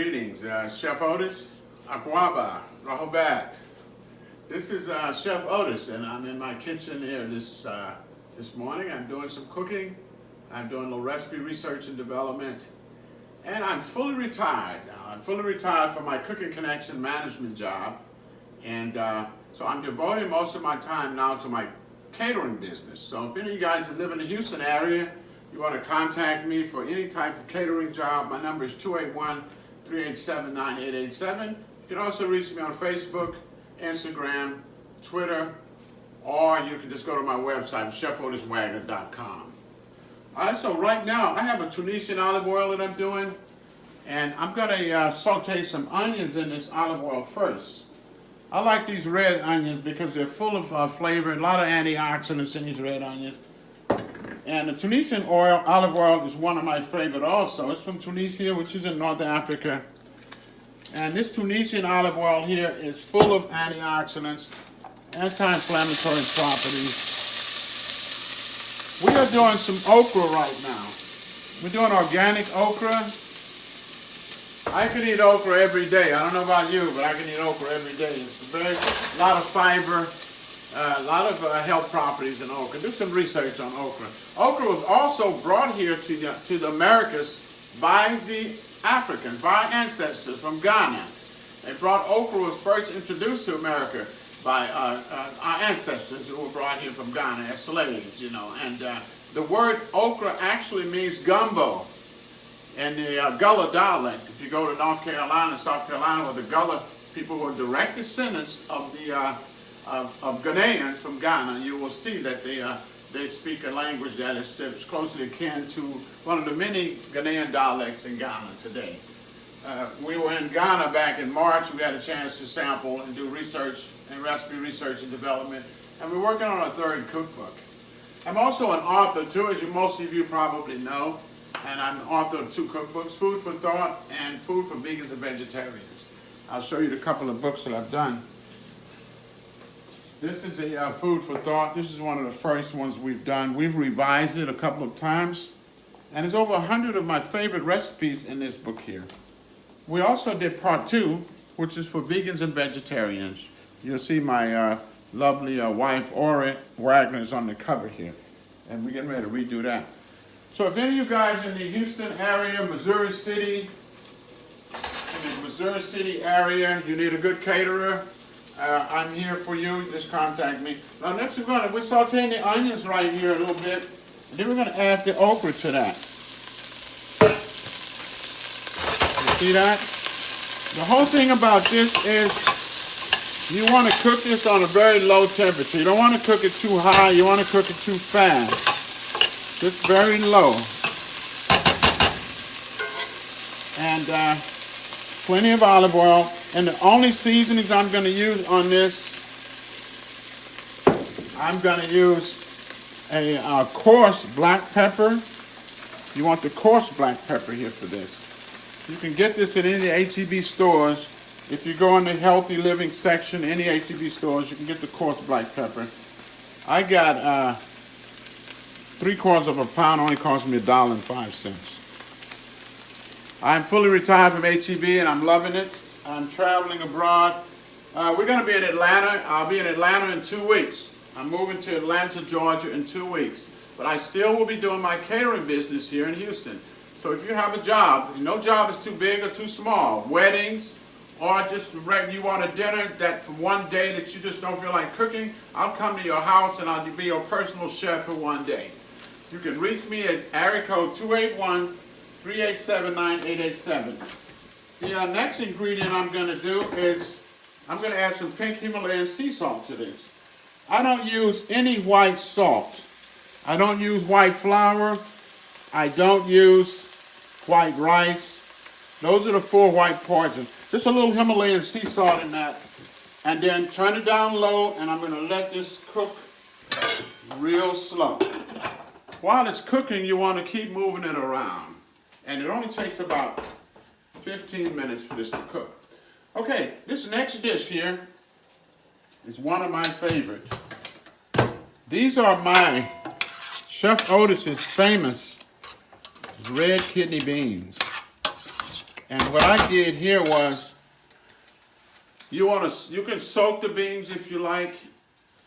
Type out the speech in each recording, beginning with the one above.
Greetings, Chef Otis, Akwaba, Rahobat. This is Chef Otis, and I'm in my kitchen here this morning. I'm doing some cooking. I'm doing a little recipe research and development, and I'm fully retired now. I'm fully retired from my Cooking Connection management job, and so I'm devoting most of my time now to my catering business. So if any of you guys that live in the Houston area, you want to contact me for any type of catering job, my number is 281-387-9887. You can also reach me on Facebook, Instagram, Twitter, or you can just go to my website, chefotiswagner.com. All right, so right now I have a Tunisian olive oil that I'm doing, and I'm going to saute some onions in this olive oil first. I like these red onions because they're full of flavor, a lot of antioxidants in these red onions. And the Tunisian olive oil is one of my favorite also. It's from Tunisia, which is in North Africa. And this Tunisian olive oil here is full of antioxidants, anti-inflammatory properties. We are doing some okra right now. We're doing organic okra. I can eat okra every day. I don't know about you, but I can eat okra every day. It's a lot of fiber. A lot of health properties in okra. Do some research on okra. Okra was also brought here to the Americas by the Africans, by ancestors from Ghana. They brought okra was first introduced to America by our ancestors who were brought here from Ghana as slaves, you know. And the word okra actually means gumbo. And the Gullah dialect, if you go to North Carolina, South Carolina, where the Gullah people were direct descendants of the of Ghanaians from Ghana, you will see that they speak a language that is closely akin to one of the many Ghanaian dialects in Ghana today. We were in Ghana back in March. We had a chance to sample and do research and recipe research and development, and we're working on a third cookbook. I'm also an author too, as most of you probably know, and I'm the author of 2 cookbooks, Food for Thought and Food for Vegans and Vegetarians. I'll show you the couple of books that I've done. This is a Food for Thought. This is one of the first ones we've done. We've revised it a couple of times, and there's over 100 of my favorite recipes in this book here. We also did part 2, which is for vegans and vegetarians. You'll see my lovely wife, Ori Wagner, is on the cover here, and we're getting ready to redo that. So if any of you guys in the Houston area, Missouri City area, you need a good caterer, I'm here for you. Just contact me. Now next we're sauteing the onions right here a little bit, and then we're going to add the okra to that. You see that? The whole thing about this is you want to cook this on a very low temperature. You don't want to cook it too high. You want to cook it too fast. Just very low. And plenty of olive oil. And the only seasonings I'm going to use on this, I'm going to use a coarse black pepper. You want the coarse black pepper here for this. You can get this at any H-E-B stores. If you go in the healthy living section, any H-E-B stores, you can get the coarse black pepper. I got 3/4 of a pound, only cost me $1.05. I'm fully retired from H-E-B and I'm loving it. I'm traveling abroad. We're going to be in Atlanta. I'll be in Atlanta in 2 weeks. I'm moving to Atlanta, Georgia in 2 weeks. But I still will be doing my catering business here in Houston. So if you have a job, no job is too big or too small, weddings, or just you want a dinner that for one day that you just don't feel like cooking, I'll come to your house and I'll be your personal chef for one day. You can reach me at area code 281-387-9887. The next ingredient I'm going to do is I'm going to add some pink Himalayan sea salt to this. I don't use any white salt. I don't use white flour. I don't use white rice. Those are the 4 white poisons. Just a little Himalayan sea salt in that. And then turn it down low, and I'm going to let this cook real slow. While it's cooking, you want to keep moving it around. And it only takes about 15 minutes for this to cook. Okay, this next dish here is one of my favorites. These are my Chef Otis's famous red kidney beans. And what I did here was, you can soak the beans if you like.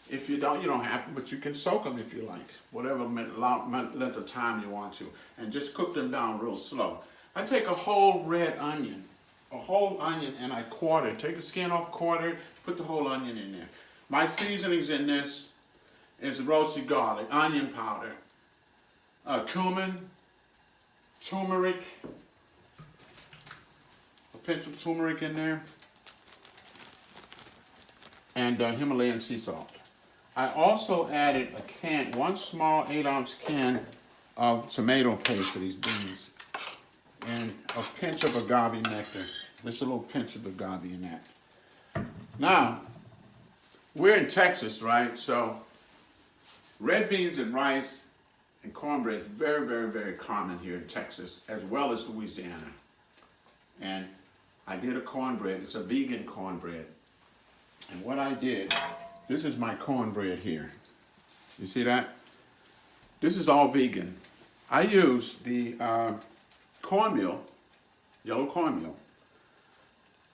If you don't have to, but you can soak them if you like, whatever length of time you want to, and just cook them down real slow. I take a whole red onion, and I quarter it. Take the skin off, quarter it, put the whole onion in there. My seasonings in this is roasted garlic, onion powder, cumin, turmeric, a pinch of turmeric in there, and Himalayan sea salt. I also added one small 8-ounce can of tomato paste for these beans, and a pinch of agave nectar. Just a little pinch of agave in that. Now, we're in Texas, right? So, red beans and rice and cornbread is very, very, very common here in Texas, as well as Louisiana. And I did a cornbread. It's a vegan cornbread. And what I did, this is my cornbread here. You see that? This is all vegan. I use the cornmeal, yellow cornmeal.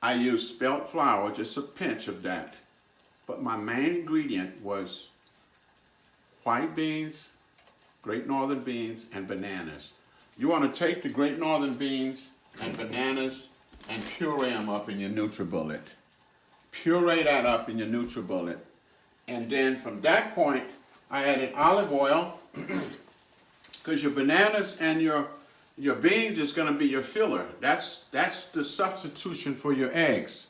I use spelt flour, just a pinch of that. But my main ingredient was white beans, Great Northern beans, and bananas. You want to take the Great Northern beans and bananas and puree them up in your NutriBullet. Puree that up in your NutriBullet. And then from that point, I added olive oil, because your bananas and your beans is going to be your filler. That's the substitution for your eggs.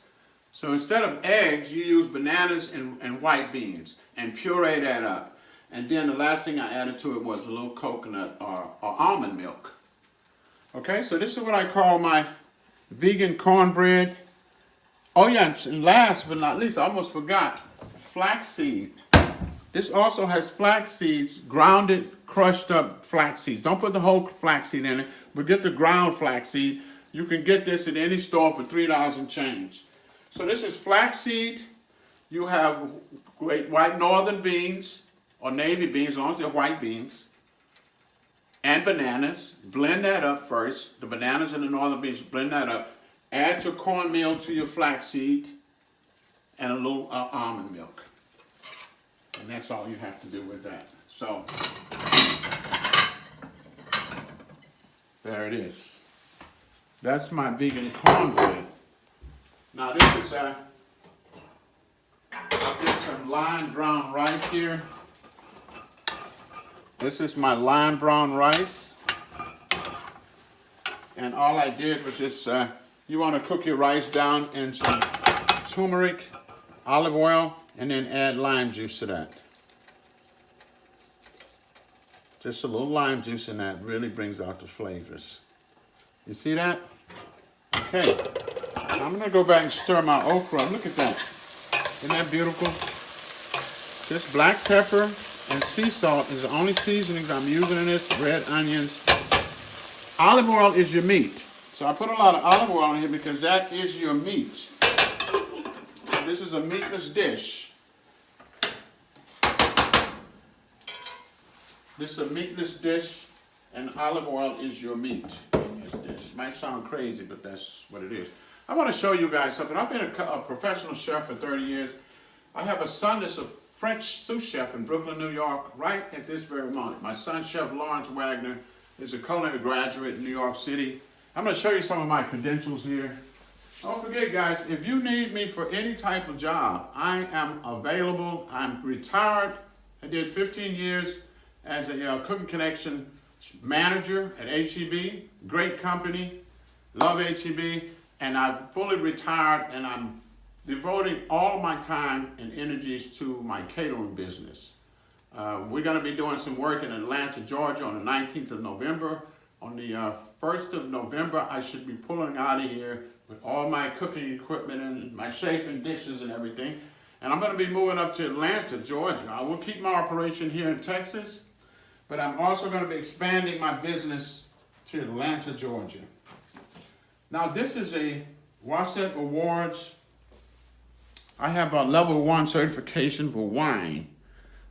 So instead of eggs, you use bananas and white beans and puree that up. And then the last thing I added to it was a little coconut or almond milk. Okay, so this is what I call my vegan cornbread. Oh yeah, and last but not least, I almost forgot, flaxseed. This also has flax seeds, grounded, crushed up flax seeds. Don't put the whole flaxseed in it, but get the ground flaxseed. You can get this at any store for $3 and change. So this is flaxseed. You have Great White Northern beans, or navy beans, as long as they're white beans, and bananas. Blend that up first. The bananas and the northern beans, blend that up. Add your cornmeal to your flaxseed and a little almond milk. And that's all you have to do with that. So, there it is. That's my vegan cornbread. Now this is I did some lime brown rice here. This is my lime brown rice. And all I did was just, you want to cook your rice down in some turmeric, olive oil, and then add lime juice to that. Just a little lime juice in that really brings out the flavors. You see that? Okay. I'm going to go back and stir my okra. Look at that. Isn't that beautiful? Just black pepper and sea salt is the only seasonings I'm using in this. Red onions. Olive oil is your meat. So I put a lot of olive oil in here because that is your meat. So this is a meatless dish. This is a meatless dish, and olive oil is your meat in this dish. It might sound crazy, but that's what it is. I want to show you guys something. I've been a professional chef for 30 years. I have a son that's a French sous chef in Brooklyn, New York, right at this very moment. My son, Chef Lawrence Wagner, is a culinary graduate in New York City. I'm going to show you some of my credentials here. Don't forget, guys, if you need me for any type of job, I am available. I'm retired. I did 15 years as a Cooking Connection manager at H-E-B. Great company. Love H-E-B. And I'm fully retired, and I'm devoting all my time and energies to my catering business. We're going to be doing some work in Atlanta, Georgia on the 19th of November. On the 1st of November, I should be pulling out of here with all my cooking equipment and my chafing dishes and everything. And I'm going to be moving up to Atlanta, Georgia. I will keep my operation here in Texas, but I'm also going to be expanding my business to Atlanta, Georgia. Now, this is a Wasset Awards. I have a level 1 certification for wine.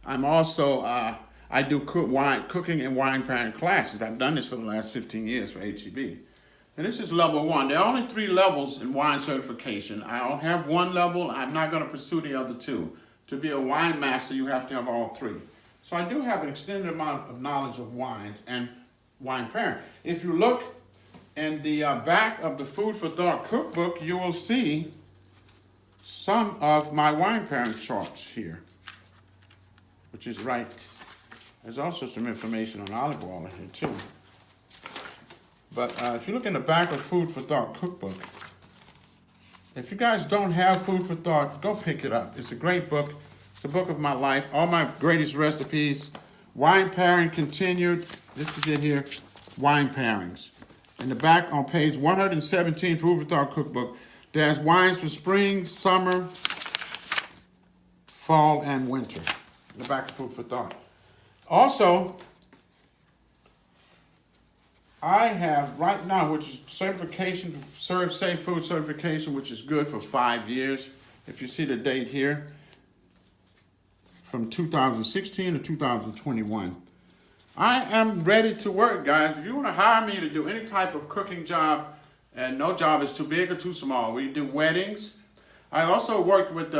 I'm also, I do cooking and wine pairing classes. I've done this for the last 15 years for H-E-B. And this is level 1. There are only 3 levels in wine certification. I don't have 1 level. I'm not going to pursue the other 2. To be a wine master, you have to have all 3. So I do have an extended amount of knowledge of wines and wine pairing. If you look in the back of the Food for Thought cookbook, you will see some of my wine pairing charts here, which is right. There's also some information on olive oil in here too. But if you look in the back of Food for Thought cookbook, if you guys don't have Food for Thought, go pick it up. It's a great book. It's a book of my life. All my greatest recipes. Wine pairing continued. This is it here. Wine pairings. In the back on page 117, Food for Thought cookbook, there's wines for spring, summer, fall, and winter. In the back of Food for Thought. Also, I have right now, which is certification, Serve Safe Food certification, which is good for 5 years. If you see the date here, from 2016 to 2021. I am ready to work, guys. If you want to hire me to do any type of cooking job, and no job is too big or too small. We do weddings. I also work with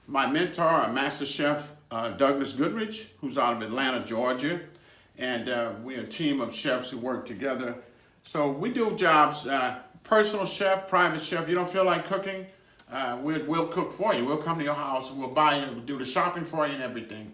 my mentor, Master Chef Douglas Goodrich, who's out of Atlanta, Georgia. And we're a team of chefs who work together. So we do jobs, personal chef, private chef. You don't feel like cooking? We'll cook for you. We'll come to your house, we'll buy you, we'll do the shopping for you and everything.